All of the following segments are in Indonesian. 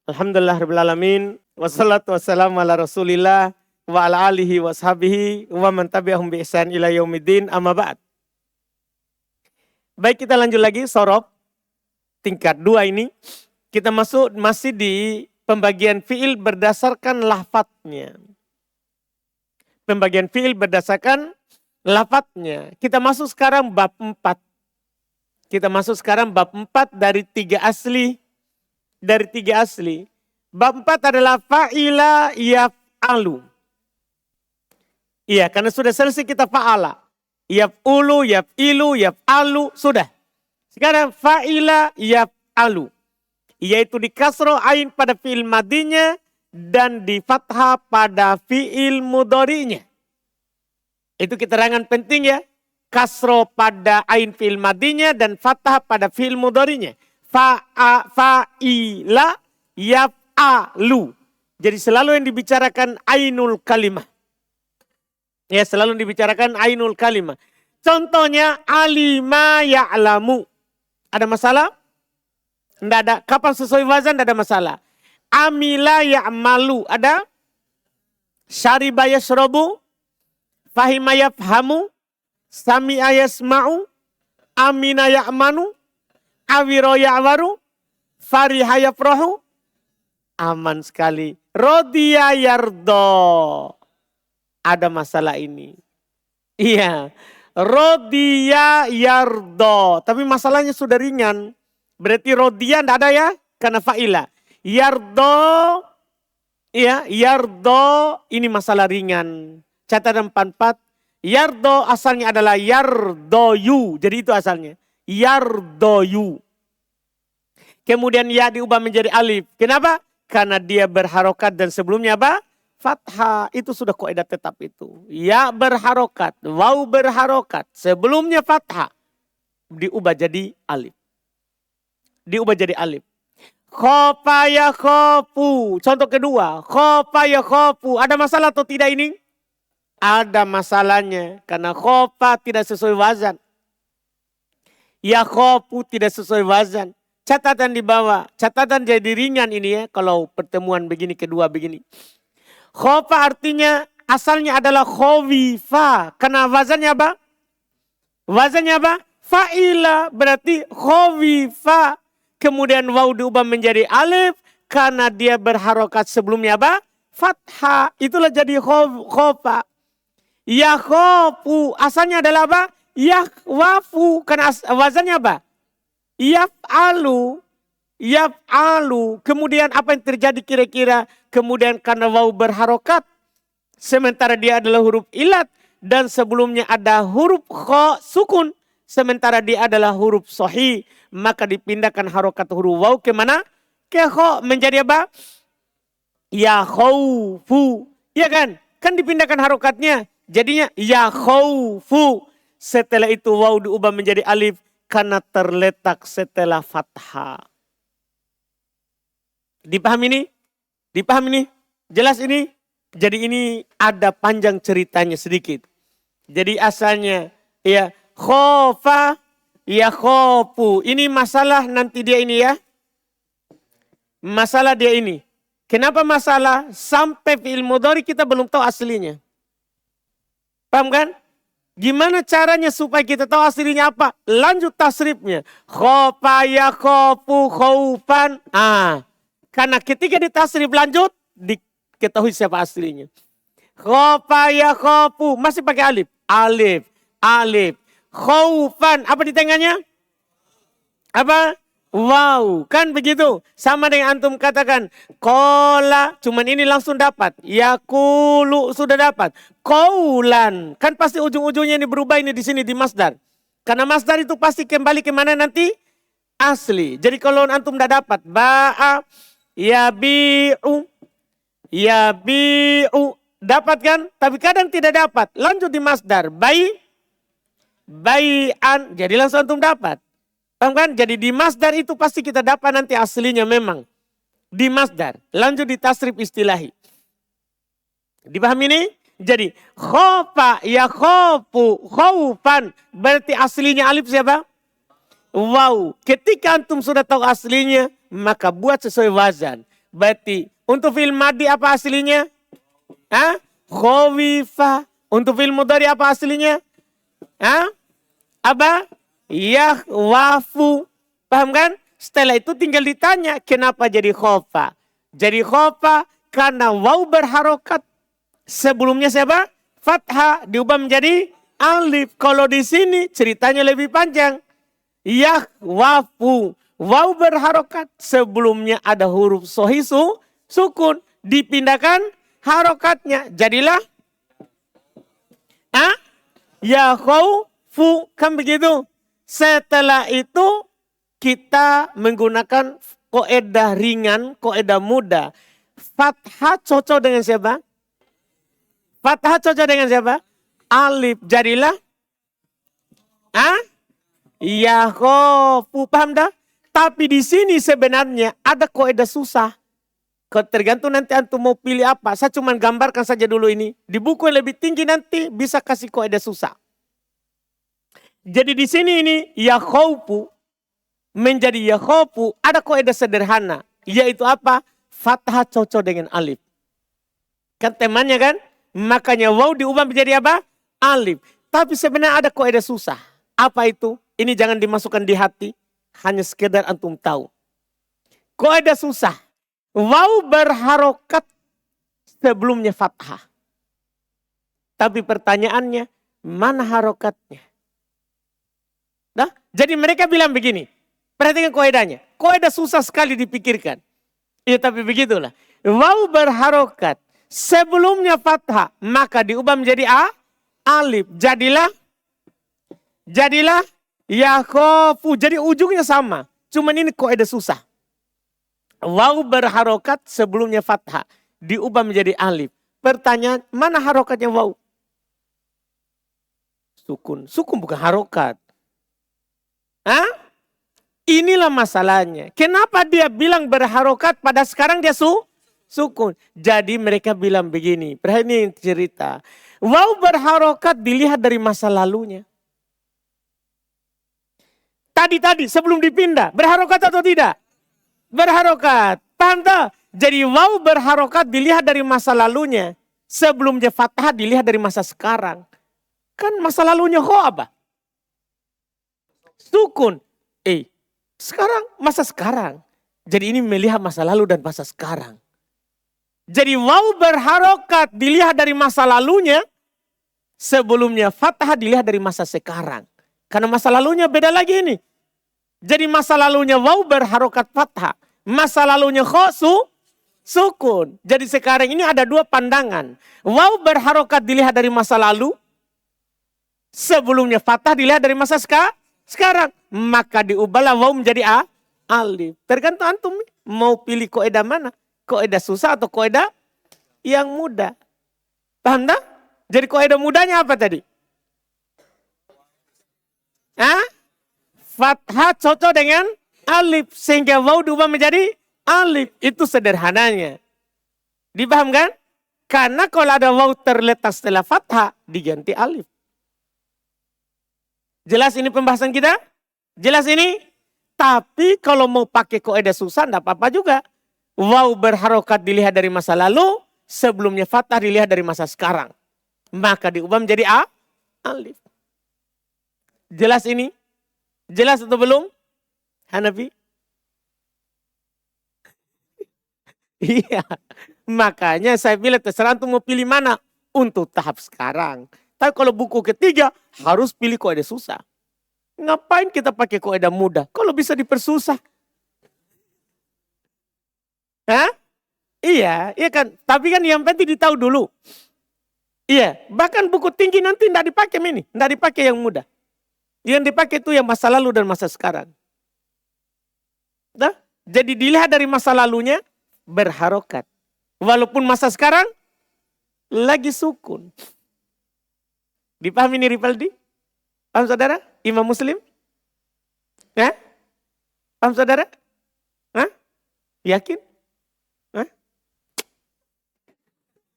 Alhamdulillah rabbil alamin. Wassalatu wassalamu ala Rasulillah wa ala alihi wa sahbihi wa man tabi'ahum bi ihsan ila yaumiddin. Amma ba'd. Baik, kita lanjut lagi sorob tingkat 2 ini. Kita masih di pembagian fiil berdasarkan lafadznya. Pembagian fiil berdasarkan lafadznya. Kita masuk sekarang bab 4. Kita masuk sekarang bab 4 dari 3 asli. Bab 4 adalah fa'ila yaf'alu. Iya, karena sudah selesai kita fa'ala. Yaf'ulu, yaf'ilu, yaf'alu, sudah. Sekarang fa'ila yaf'alu. Yaitu di kasro ain pada fi'il madinya dan di fathah pada fi'il mudhari'nya. Itu keterangan penting ya. Kasro pada ain fi'il madinya dan fathah pada fi'il mudhari'nya. Fa'ila yaf'alu. Jadi selalu yang dibicarakan ainul kalimah. Ya, selalu dibicarakan ainul kalimah. Contohnya alima ya'lamu. Ada masalah? Tidak ada. Kapan sesuai wazan tidak ada masalah. Amila ya'malu. Ada? Syariba yashrabu. Fahima yafhamu. Sami'a yasma'u. Amina ya'manu. Awiro ya'waru, fariha yafrahu, aman sekali. Rodiya yardo. Ada masalah ini. Iya, rodiya yardo. Tapi masalahnya sudah ringan. Berarti rodiya tidak ada ya, karena fa'ila. Yardo, iya, yardo ini masalah ringan. Catatan 44, yardo asalnya adalah yardoyu. Jadi itu asalnya. Yardoyu. Kemudian ya diubah menjadi alif. Kenapa? Karena dia berharokat dan sebelumnya apa? Fathah. Itu sudah kaidah tetap itu. Ya berharokat. Waw berharokat. Sebelumnya fathah. Diubah jadi alif. Diubah jadi alif. Khofa ya khofu. Contoh kedua. Khofa ya khofu. Ada masalah atau tidak ini? Ada masalahnya. Karena khofa tidak sesuai wazan. Ya khofu tidak sesuai wazan. Catatan di bawah. Catatan jadi ringan ini ya. Kalau pertemuan begini kedua begini. Khofa artinya asalnya adalah khowifa. Karena wazannya apa? Wazannya apa? Fa'ila. Berarti khowifa. Kemudian waw diubah menjadi alif. Karena dia berharokat sebelumnya apa? Fathah. Itulah jadi khofa. Ya khofu. Asalnya adalah apa? Yahwafu, karena wazannya apa? Yaf'alu, yaf'alu. Kemudian apa yang terjadi kira-kira? Kemudian karena waw berharokat, sementara dia adalah huruf ilat. Dan sebelumnya ada huruf kho sukun, sementara dia adalah huruf sohi. Maka dipindahkan harokat huruf waw kemana? Ke kho, menjadi apa? Ya khawfu. Ya kan? Kan dipindahkan harokatnya. Jadinya ya khawfu. Setelah itu waw diubah menjadi alif karena terletak setelah fathah. Dipahami ini? Dipahami ini? Jelas ini? Jadi ini ada panjang ceritanya sedikit. Jadi asalnya ya khofa ya khofu. Ini masalah nanti dia ini ya. Masalah dia ini. Kenapa masalah? Sampai fi'il mudhari kita belum tahu aslinya. Paham kan? Gimana caranya supaya kita tahu aslinya apa? Lanjut tasrifnya. Khofa ya khofu khaufan. Karena ketika ditasrif lanjut, diketahui siapa aslinya. Khofa ya khofu. Masih pakai alif. Alif. Alif. Khaufan. Apa di tengahnya? Apa? Wow. Kan begitu. Sama dengan antum katakan. Kola. Cuman ini langsung dapat. Yakulu sudah dapat. Kaulan. Kan pasti ujung-ujungnya ini berubah ini di sini di masdar. Karena masdar itu pasti kembali kemana nanti? Asli. Jadi kalau antum tidak dapat. Ba'a. Yabi'u. Yabi'u. Dapat kan? Tapi kadang tidak dapat. Lanjut di masdar. Bai'an. Jadi langsung antum dapat. Paham kan? Jadi di masdar itu pasti kita dapat nanti aslinya memang. Di masdar. Lanjut di tasrif istilahi. Dipahami ini? Jadi khofa ya khofu khaufan. Berarti aslinya alif siapa? Wow. Ketika antum sudah tahu aslinya. Maka buat sesuai wazan. Bati. Untuk fi'il madi apa aslinya? Khawifa. Untuk fi'il mudhari apa aslinya? Apa? Yakhwafu. Paham kan? Setelah itu tinggal ditanya kenapa jadi khofa. Jadi khofa karena waw berharokat. Sebelumnya siapa? Fathah diubah menjadi alif. Kalau di sini ceritanya lebih panjang. Yakhwafu. Waw berharokat. Sebelumnya ada huruf sohisu. Sukun. Dipindahkan harokatnya. Jadilah. Yakhwafu. Kan begitu. Setelah itu kita menggunakan koedah ringan, koedah mudah. Fathah cocok dengan siapa? Fathah cocok dengan siapa? Alif. Jadilah. Yakhwafu. Paham dah? Tapi di sini sebenarnya ada koedah susah. Tergantung nanti antum mau pilih apa. Saya cuma gambarkan saja dulu ini. Di buku yang lebih tinggi nanti bisa kasih koedah susah. Jadi di sini ini yakhwafu menjadi yakhwafu ada koedah sederhana. Yaitu apa? Fathah cocok dengan alif. Kan temannya kan? Makanya waw diubah menjadi apa? Alif. Tapi sebenarnya ada koedah susah. Apa itu? Ini jangan dimasukkan di hati. Hanya sekedar antum tahu. Koedah susah. Waw berharokat sebelumnya fathah. Tapi pertanyaannya, mana harokatnya? Nah, jadi mereka bilang begini. Perhatikan koedahnya. Koedah susah sekali dipikirkan. Ya tapi begitulah. Waw berharokat sebelumnya fathah. Maka diubah menjadi alif. Jadilah yakhwafu. Jadi ujungnya sama. Cuman ini koedah susah. Waw berharokat sebelumnya fathah. Diubah menjadi alif. Pertanyaan, mana harokatnya waw? Sukun. Sukun bukan harokat. Inilah masalahnya. Kenapa dia bilang berharokat pada sekarang dia sukun. Jadi mereka bilang begini. Perhatikan cerita. Waw berharokat dilihat dari masa lalunya. Tadi sebelum dipindah. Berharokat atau tidak? Berharokat. Paham tak? Jadi waw berharokat dilihat dari masa lalunya. Sebelumnya fathah dilihat dari masa sekarang. Kan masa lalunya apa? Sukun. Sekarang, masa sekarang. Jadi ini melihat masa lalu dan masa sekarang. Jadi waw berharokat dilihat dari masa lalunya. Sebelumnya fathah dilihat dari masa sekarang. Karena masa lalunya beda lagi ini. Jadi masa lalunya waw berharokat fathah. Masa lalunya sukun. Jadi sekarang ini ada dua pandangan. Waw berharokat dilihat dari masa lalu. Sebelumnya fathah dilihat dari masa sekarang. Maka diubahlah waw menjadi alif. Tergantung antum mau pilih koedah mana. Koedah susah atau koedah yang mudah. Paham tak? Jadi koedah mudahnya apa tadi? Fathah cocok dengan alif. Sehingga waw diubah menjadi alif. Itu sederhananya. Dipaham kan? Karena kalau ada waw terletak setelah fathah diganti alif. Jelas ini pembahasan kita? Jelas ini? Tapi kalau mau pakai koedah susah enggak apa-apa juga. Waw berharokat dilihat dari masa lalu. Sebelumnya fathah dilihat dari masa sekarang. Maka diubah menjadi alif. Jelas ini? Jelas atau belum? Hanafi? Iya. Makanya saya bilang terserah untuk mau pilih mana. Untuk tahap sekarang. Tapi kalau buku ketiga harus pilih koedah susah. Ngapain kita pakai koedah mudah? Kalau bisa dipersusah. Iya kan. Tapi kan yang penting ditahu dulu. Iya, bahkan buku tinggi nanti tidak dipakai ini. Tidak dipakai yang mudah. Yang dipakai itu yang masa lalu dan masa sekarang. Nah, jadi dilihat dari masa lalunya berharokat. Walaupun masa sekarang lagi sukun. Dipahami ini Ripaldi? Paham saudara? Imam Muslim? Paham saudara? Yakin?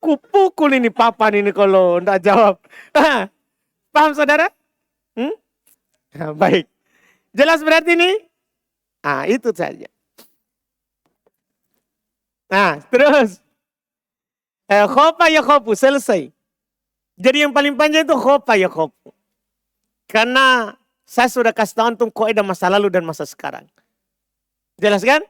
Kupukul ini papan ini kalau tidak jawab. Paham saudara? Baik. Jelas berarti ini? Itu saja. Nah, terus. Khofa ya khofu, selesai. Jadi yang paling panjang itu khofa ya khofu. Karena saya sudah kasih tahu antum kaidah masa lalu dan masa sekarang. Jelas kan?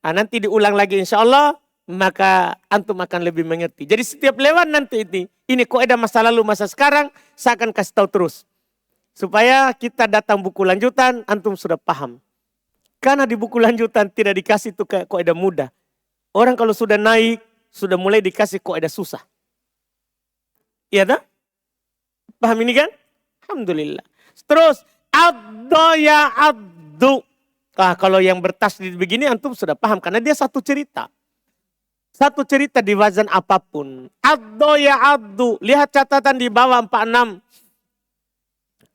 Nah, nanti diulang lagi insya Allah, maka antum akan lebih mengerti. Jadi setiap lewat nanti ini kaidah masa lalu masa sekarang, saya akan kasih tahu terus. Supaya kita datang buku lanjutan, antum sudah paham. Karena di buku lanjutan tidak dikasih itu kaidah mudah. Orang kalau sudah naik, sudah mulai dikasih kaidah susah. Iya tak? Paham ini kan? Alhamdulillah. Terus, addo ya addu. Kalau yang bertasdid begini antum sudah paham. Karena dia satu cerita. Satu cerita di wazan apapun. Addo ya addu. Lihat catatan di bawah 46.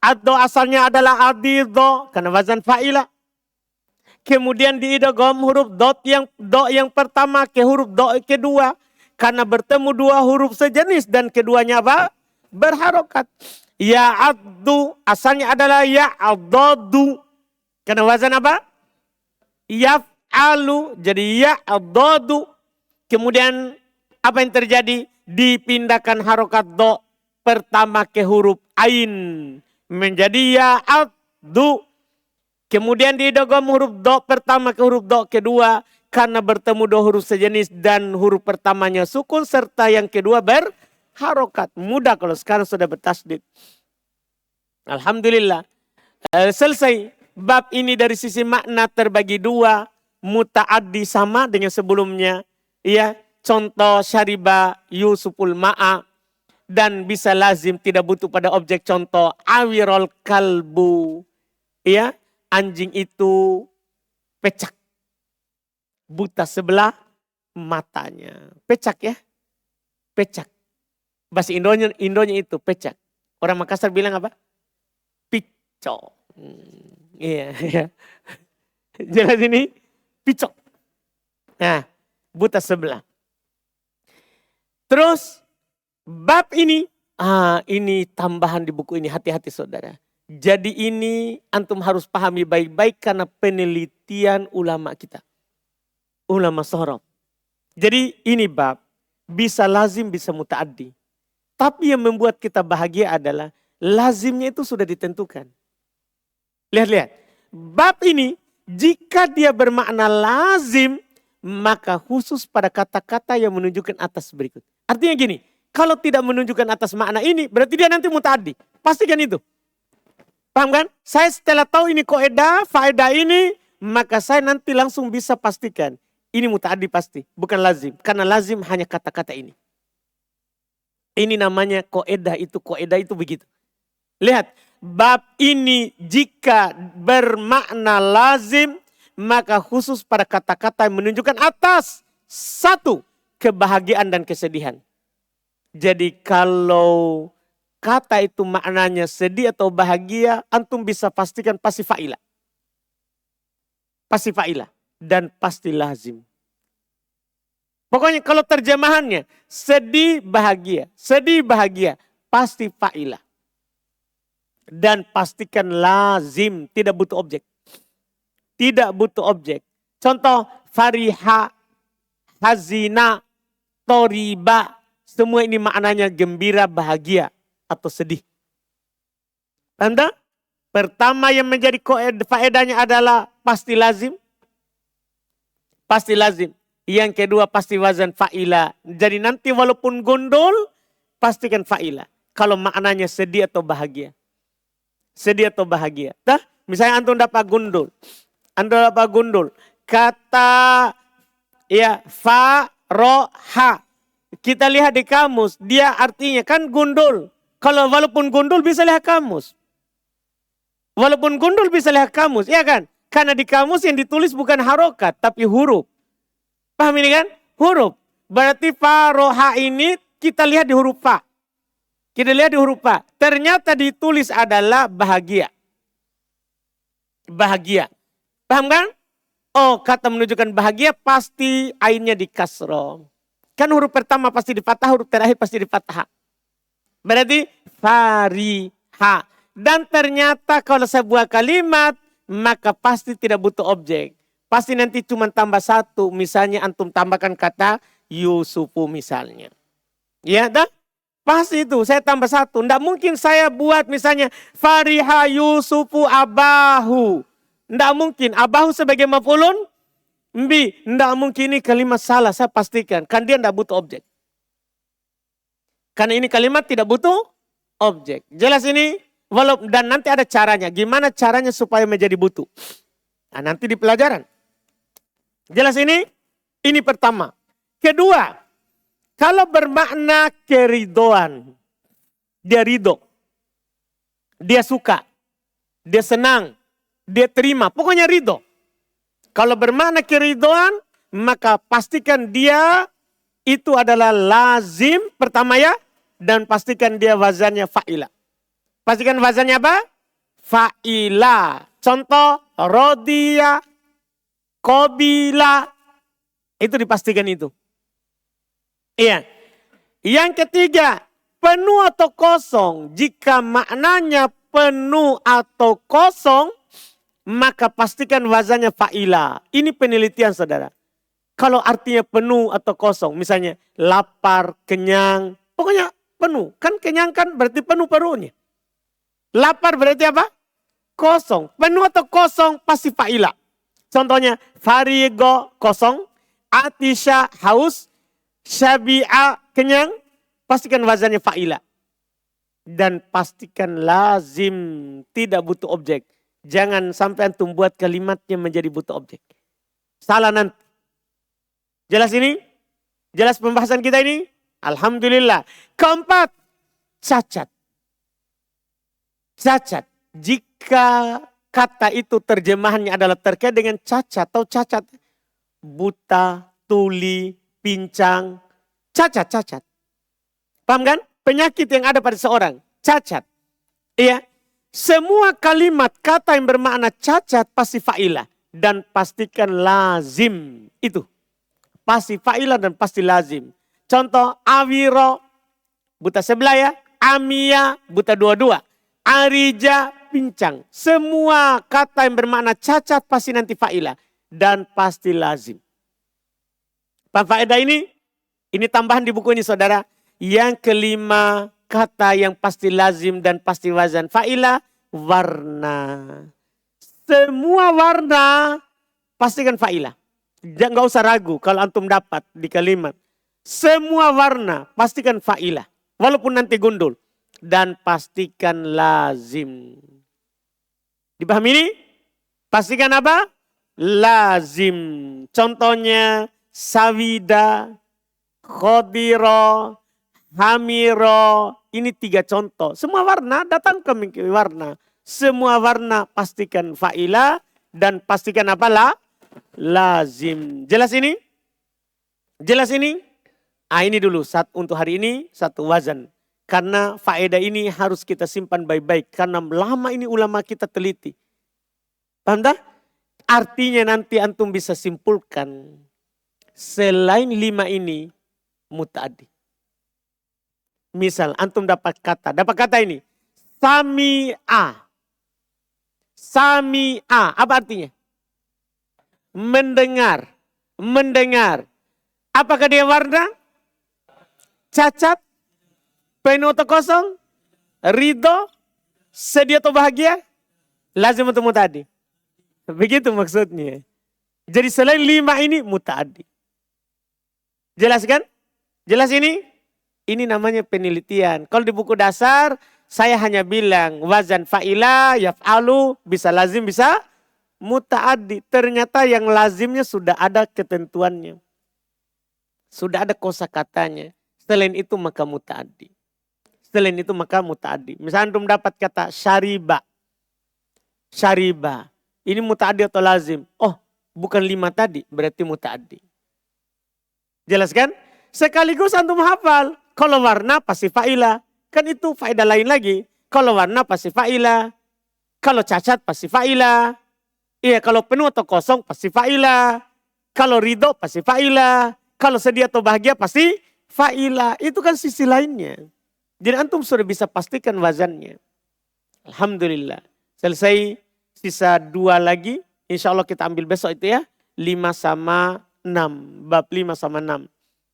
Addo asalnya adalah adidho. Karena wazan fa'ilah. Kemudian diidgham huruf do yang pertama ke huruf do kedua. Karena bertemu dua huruf sejenis dan keduanya apa? Berharokat. Ya addu asalnya adalah ya addu. Karena wazan apa? Yaf'alu. Jadi ya addu. Kemudian apa yang terjadi? Dipindahkan harokat do pertama ke huruf ain. Menjadi ya addu. Kemudian diidgham huruf do pertama ke huruf do kedua. Karena bertemu dua huruf sejenis dan huruf pertamanya sukun. Serta yang kedua berharokat. Mudah kalau sekarang sudah bertasdid. Alhamdulillah. Selesai. Bab ini dari sisi makna terbagi dua. Muta'addi sama dengan sebelumnya. Ya, contoh syariba Yusuful ma'a. Dan bisa lazim tidak butuh pada objek contoh. Awirol kalbu. Ya. Anjing itu pecak. Buta sebelah matanya. Pecak ya. Pecak. Bahasa Indonya itu pecak. Orang Makassar bilang apa? Picok. Iya. Jelas ini picok. Nah, buta sebelah. Terus bab ini. Ini tambahan di buku ini. Hati-hati saudara. Jadi ini antum harus pahami baik-baik karena penelitian ulama kita. Ulama sorof. Jadi ini bab bisa lazim bisa muta'addi. Tapi yang membuat kita bahagia adalah lazimnya itu sudah ditentukan. Lihat-lihat. Bab ini jika dia bermakna lazim maka khusus pada kata-kata yang menunjukkan atas berikut. Artinya gini, kalau tidak menunjukkan atas makna ini berarti dia nanti muta'addi. Pastikan itu. Paham kan? Saya setelah tahu ini kaidah, faedah ini, maka saya nanti langsung bisa pastikan. Ini muta'addi pasti, bukan lazim. Karena lazim hanya kata-kata ini. Ini namanya kaidah itu begitu. Lihat, bab ini jika bermakna lazim, maka khusus pada kata-kata yang menunjukkan atas. Satu, kebahagiaan dan kesedihan. Jadi kalau kata itu maknanya sedih atau bahagia, antum bisa pastikan pasti fa'ilah. Pasti fa'ilah. Dan pasti lazim. Pokoknya kalau terjemahannya, sedih bahagia, pasti fa'ilah. Dan pastikan lazim, tidak butuh objek. Tidak butuh objek. Contoh, fariha, hazina, toriba, semua ini maknanya gembira, bahagia. Atau sedih. Tanda? Pertama yang menjadi faedahnya adalah pasti lazim. Pasti lazim. Yang kedua pasti wazan fa'ila. Jadi nanti walaupun gondol, pastikan fa'ila. Kalau maknanya sedih atau bahagia. Sedih atau bahagia. Dah? Misalnya antum dapat gondol. Antum dapat gondol. Kata ya fa, ro, ha. Kita lihat di kamus. Dia artinya kan gondol. Kalau walaupun gundul bisa lihat kamus. Walaupun gundul bisa lihat kamus, ya kan? Karena di kamus yang ditulis bukan harokat, tapi huruf. Paham ini kan? Huruf. Berarti fa, ro, ha ini kita lihat di huruf fa. Kita lihat di huruf fa. Ternyata ditulis adalah bahagia. Bahagia. Paham kan? Oh, kata menunjukkan bahagia pasti ainnya di kasroh. Kan huruf pertama pasti di fathah, huruf terakhir pasti di fathah. Berarti fariha. Dan ternyata kalau sebuah kalimat maka pasti tidak butuh objek. pasti nanti cuma tambah satu. Misalnya antum tambahkan kata Yusufu misalnya. Ya dah? Pasti itu, saya tambah satu. Nggak mungkin saya buat misalnya Fariha Yusufu abahu. Nggak mungkin, abahu sebagai maf'ulun bi. Nggak mungkin, ini kalimat salah, saya pastikan. Kan dia nggak butuh objek. Karena ini kalimat tidak butuh objek. Jelas ini? Dan nanti ada caranya. Gimana caranya supaya menjadi butuh? Nah, nanti di pelajaran. Jelas ini? Ini pertama. Kedua, kalau bermakna keridoan. Dia ridho. Dia suka. Dia senang. Dia terima. Pokoknya ridho. Kalau bermakna keridoan, maka pastikan dia itu adalah lazim pertama ya. Dan pastikan dia wazannya fa'ila. Pastikan wazannya apa? Fa'ila. Contoh, rodiya, qobila. Itu dipastikan itu. Iya. Yang ketiga, penuh atau kosong. Jika maknanya penuh atau kosong, maka pastikan wazannya fa'ila. Ini penelitian saudara. Kalau artinya penuh atau kosong, misalnya lapar, kenyang, pokoknya penuh. Kan kenyang kan berarti penuh perutnya. Lapar berarti apa? Kosong. Penuh atau kosong pasti fa'ila. Contohnya farigo kosong, atisha haus, syabi'a kenyang, pastikan wazannya fa'ila. Dan pastikan lazim, tidak butuh objek. Jangan sampai antum buat kalimatnya menjadi butuh objek. Salah nanti. Jelas ini? Jelas pembahasan kita ini? Alhamdulillah. Keempat, cacat. Cacat. Jika kata itu terjemahannya adalah terkait dengan cacat atau cacat. Buta, tuli, pincang. Cacat. Paham kan? Penyakit yang ada pada seorang. Cacat. Iya. Semua kalimat kata yang bermakna cacat pasti fa'ilah. Dan pastikan lazim. Itu. Pasti fa'ilah dan pasti lazim. Contoh, awiro, buta sebelah ya. Amia, buta dua-dua. Arija, pincang. Semua kata yang bermakna cacat pasti nanti fa'ilah. Dan pasti lazim. Paham faedah ini? Ini tambahan di buku ini saudara. Yang kelima, kata yang pasti lazim dan pasti wazan fa'ilah, warna. Semua warna pastikan fa'ilah. Jangan gak usah ragu kalau antum dapat di kalimat. Semua warna pastikan fa'ilah. Walaupun nanti gundul. Dan pastikan lazim. Dipahami ini? Pastikan apa? Lazim. Contohnya sawida, khodiro, hamiro. Ini 3 contoh. Semua warna datang ke warna. Semua warna pastikan fa'ilah. Dan pastikan apa lah? Lazim. Jelas ini? Jelas ini? Ini dulu untuk hari ini satu wazan. Karena faedah ini harus kita simpan baik-baik. Karena lama ini ulama kita teliti. Paham tak? Artinya nanti antum bisa simpulkan. Selain 5 ini muta'addi. Misal antum dapat kata ini. Sami'a. Sami'a. Apa artinya? Mendengar. Apakah dia warna? Cacat? Penuh atau kosong? Ridho? Sedih atau bahagia? Lazim atau muta'addi? Begitu maksudnya. Jadi selain 5 ini muta'addi. Jelas kan? Jelas ini? Ini namanya penelitian. Kalau di buku dasar saya hanya bilang wazan fa'ilah, yaf'alu, bisa lazim, bisa muta'addi. Ternyata yang lazimnya sudah ada ketentuannya. Sudah ada kosakatanya. Selain itu maka muta'addi. Selain itu maka muta'addi. Misalnya antum dapat kata syariba. Syariba. Ini muta'addi atau lazim? Oh, bukan 5 tadi, berarti muta'addi. Jelas kan? Sekaligus antum hafal. Kalau warna pasti fa'ilah. Kan itu faedah lain lagi. Kalau warna pasti fa'ilah. Kalau cacat pasti fa'ilah. Iya, kalau penuh atau kosong pasti fa'ilah. Kalau ridho pasti fa'ilah. Kalau sedih atau bahagia pasti fa'ilah. Itu kan sisi lainnya. Jadi antum sudah bisa pastikan wazannya. Alhamdulillah. Selesai, sisa 2 lagi. Insya Allah kita ambil besok itu ya. 5/6. Bab 5/6.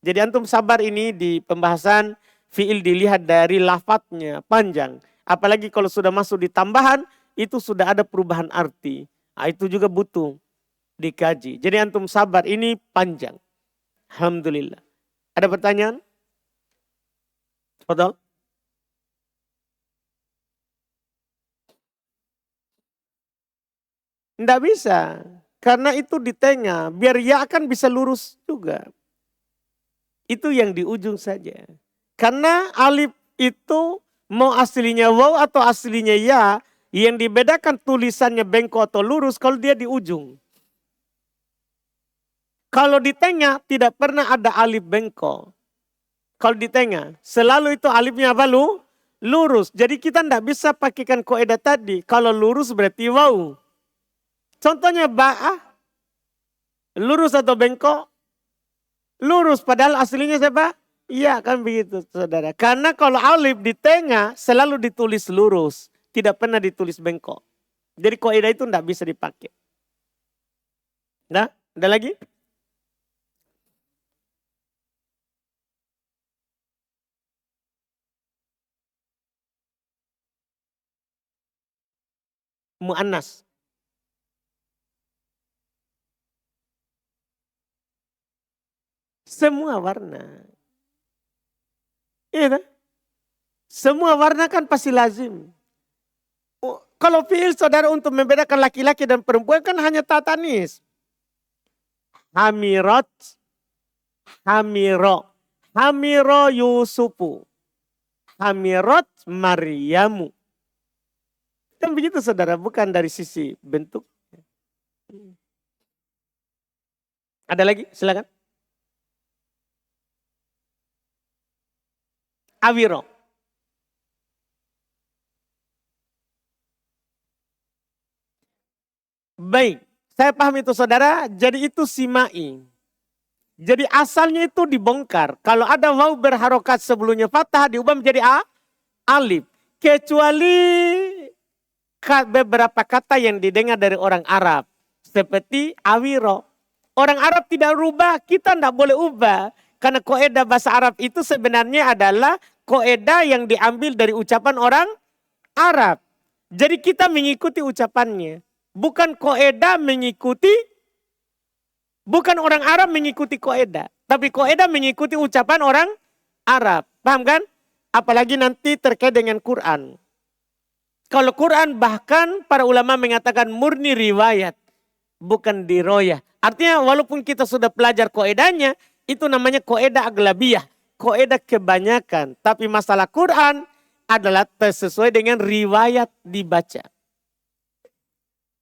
Jadi antum sabar ini di pembahasan fi'il dilihat dari lafadznya panjang. Apalagi kalau sudah masuk di tambahan, itu sudah ada perubahan arti. Nah, itu juga butuh dikaji. Jadi antum sabar, ini panjang. Alhamdulillah. Ada pertanyaan? Betul? Tidak bisa. Karena itu di tengah. Biar ya akan bisa lurus juga. Itu yang di ujung saja. Karena alif itu mau aslinya waw atau aslinya ya. Yang dibedakan tulisannya bengkok atau lurus kalau dia di ujung. Kalau di tengah tidak pernah ada alif bengkok. Kalau di tengah selalu itu alifnya apa lu? Lurus. Jadi kita tidak bisa pakaikan kaidah tadi. Kalau lurus berarti waw. Contohnya ba'ah. Lurus atau bengkok? Lurus padahal aslinya siapa? Iya kan begitu saudara. Karena kalau alif di tengah selalu ditulis lurus. Tidak pernah ditulis bengkok. Jadi kaidah itu tidak bisa dipakai. Nah, ada lagi? Mu'annas. Semua warna. Iya kan? Semua warna kan pasti lazim. Kalau fi'il saudara untuk membedakan laki-laki dan perempuan kan hanya tatanis. Hamirat, hamiro. Hamiro Yusufu. Hamirat Maryamu. Kan begitu saudara, bukan dari sisi bentuk. Ada lagi? Silakan. Awiro. Baik, saya paham itu saudara. Jadi itu simai. Jadi asalnya itu dibongkar. Kalau ada waw berharokat sebelumnya fathah diubah menjadi alif. Kecuali beberapa kata yang didengar dari orang Arab. Seperti awiro. Orang Arab tidak rubah, kita tidak boleh ubah. Karena kaidah bahasa Arab itu sebenarnya adalah kaidah yang diambil dari ucapan orang Arab. Jadi kita mengikuti ucapannya. Bukan kaidah mengikuti, bukan orang Arab mengikuti kaidah. Tapi kaidah mengikuti ucapan orang Arab. Paham kan? Apalagi nanti terkait dengan Quran. Kalau Quran bahkan para ulama mengatakan murni riwayat. Bukan diroyah. Artinya walaupun kita sudah pelajar kaidahnya, itu namanya kaidah aglabiyah, kaidah kebanyakan. Tapi masalah Quran adalah sesuai dengan riwayat dibaca.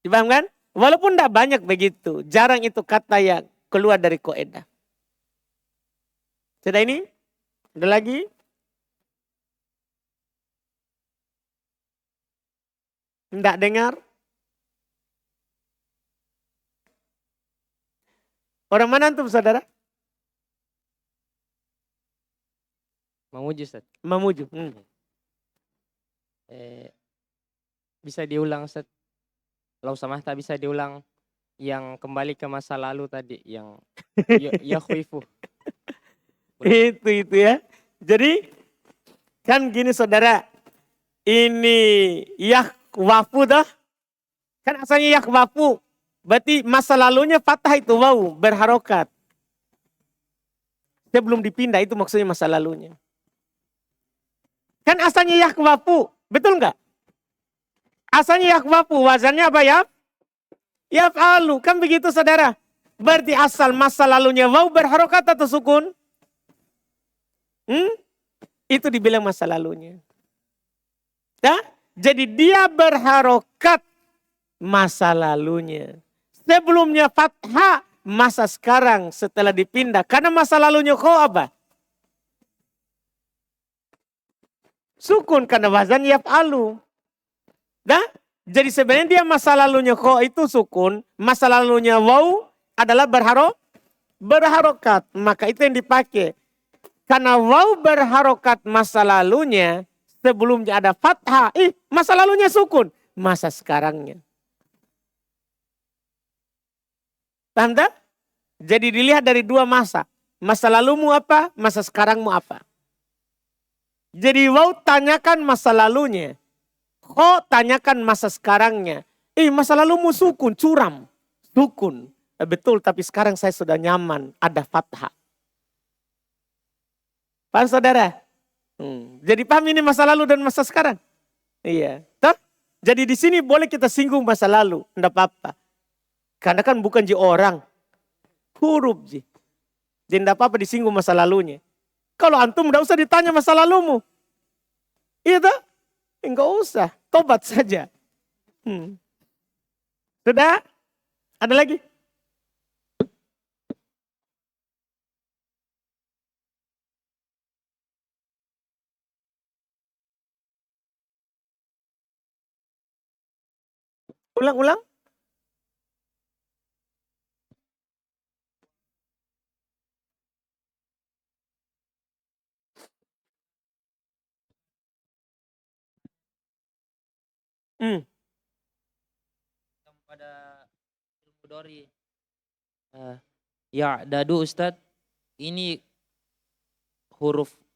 Dipaham kan? Walaupun tidak banyak begitu, jarang itu kata yang keluar dari kaidah. Sudah ini? Ada lagi? Tidak dengar? Orang mana antum saudara? Mamuju Ustaz. Mamuju. Bisa diulang Ustaz. Lau samahta bisa diulang yang kembali ke masa lalu tadi yang yakhwifu. Itu ya. Jadi kan gini saudara. Ini yakhwafu dah. Kan asalnya yakhwafu. Berarti masa lalunya fathah itu waw berharokat. Dia belum dipindah itu maksudnya masa lalunya. Kan asalnya yakhwafu, betul enggak? Asalnya yakhwafu, wazannya apa ya? Yaf'alu, kan begitu saudara. Berarti asal masa lalunya waw berharokat atau sukun? Itu dibilang masa lalunya. Ya? Jadi dia berharokat masa lalunya. Sebelumnya fathah, masa sekarang setelah dipindah. Karena masa lalunya kau apa? Sukun karena wazan yaf'alu. Dah? Jadi sebenarnya dia masa lalunya kau itu sukun. Masa lalunya waw adalah berharokat. Maka itu yang dipakai. Karena waw berharokat masa lalunya. Sebelumnya ada fathah. Masa lalunya sukun. Masa sekarangnya. Paham tak? Jadi dilihat dari dua masa. Masa lalumu apa, masa sekarangmu apa. Jadi wau tanyakan masa lalunya. Kho tanyakan masa sekarangnya. Masa lalumu sukun, curam. Sukun. Betul, tapi sekarang saya sudah nyaman. Ada fathah. Paham saudara? Jadi paham ini masa lalu dan masa sekarang? Iya. Toh? Jadi di sini boleh kita singgung masa lalu. Tidak apa-apa. Karena kan bukan ji orang. Huruf ji. Jadi tidak apa-apa disinggung masa lalunya. Kalau antum tidak usah ditanya masa lalumu. Iya toh? Enggak usah. Tobat saja. Sudah? Ada lagi? Ulang-ulang. Pada ilmu dori. Ya, dadu Ustadz, ini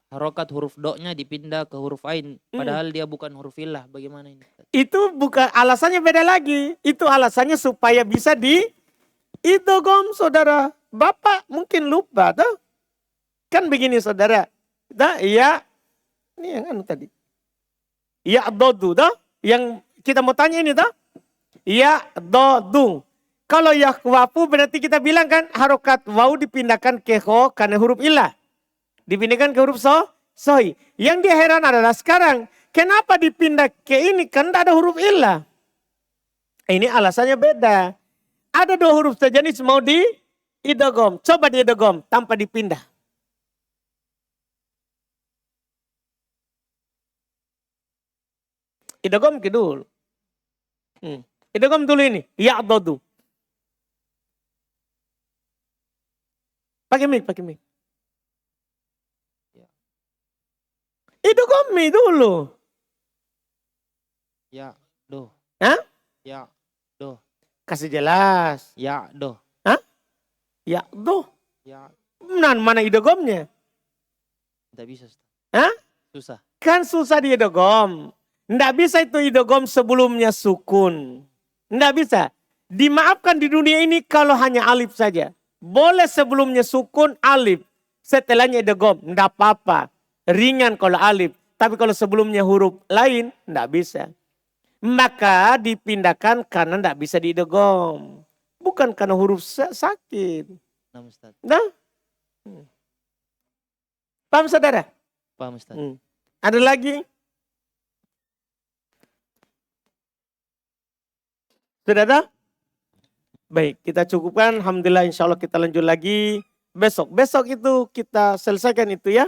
harokat huruf do-nya dipindah ke huruf ain. Padahal dia bukan huruf illah. Bagaimana ini? Itu bukan alasannya, beda lagi. Itu alasannya supaya bisa idgham saudara. Bapak mungkin lupa tuh. Kan begini saudara. Iya. Ini yang anu tadi. Ya dodu tuh. Yang kita mau tanya ini tuh. Ya dodu. Kalau yakwafu berarti kita bilang kan harokat wau dipindahkan ke ho karena huruf ilah. Dipindahkan ke huruf soi. Yang dia heran adalah sekarang. Kenapa dipindah ke ini? Kan tidak ada huruf ilah. Ini alasannya beda. Ada dua huruf sejenis mau idgham. Coba idgham tanpa dipindah. Idgham ke dulu. Idgham dulu ini. Ya'dadu. Pakai mic. Idgham dulu. Ya, do. Hah? Ya, do. Kasih jelas. Ya, do. Hah? Ya, do. Ya. Mana idghamnya? Tidak bisa. Hah? Susah. Kan susah di idgham. Nggak bisa itu idgham sebelumnya sukun. Nggak bisa. Dimaafkan di dunia ini kalau hanya alif saja. Boleh sebelumnya sukun alif. Setelahnya idgham. Nggak apa-apa. Ringan kalau alif. Tapi kalau sebelumnya huruf lain, nggak bisa. Maka dipindahkan karena nggak bisa diidgham. Bukan karena huruf sakit. Nah, Ustaz. Nah. Paham saudara? Paham Ustaz. Ada lagi? Sudah ada? Baik, kita cukupkan. Alhamdulillah, insya Allah kita lanjut lagi besok. Besok itu kita selesaikan itu ya.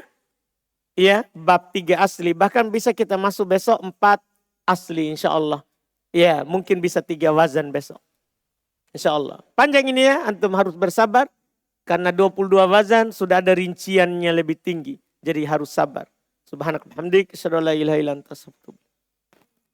Ya, bab 3 asli. Bahkan bisa kita masuk besok 4 asli insya Allah. Ya, mungkin bisa 3 wazan besok. Insya Allah. Panjang ini ya, antum harus bersabar. Karena 22 wazan sudah ada rinciannya lebih tinggi. Jadi harus sabar. Subhanakallahumma hamdik, asyhadu an la ilaha illa anta astaghfiruka.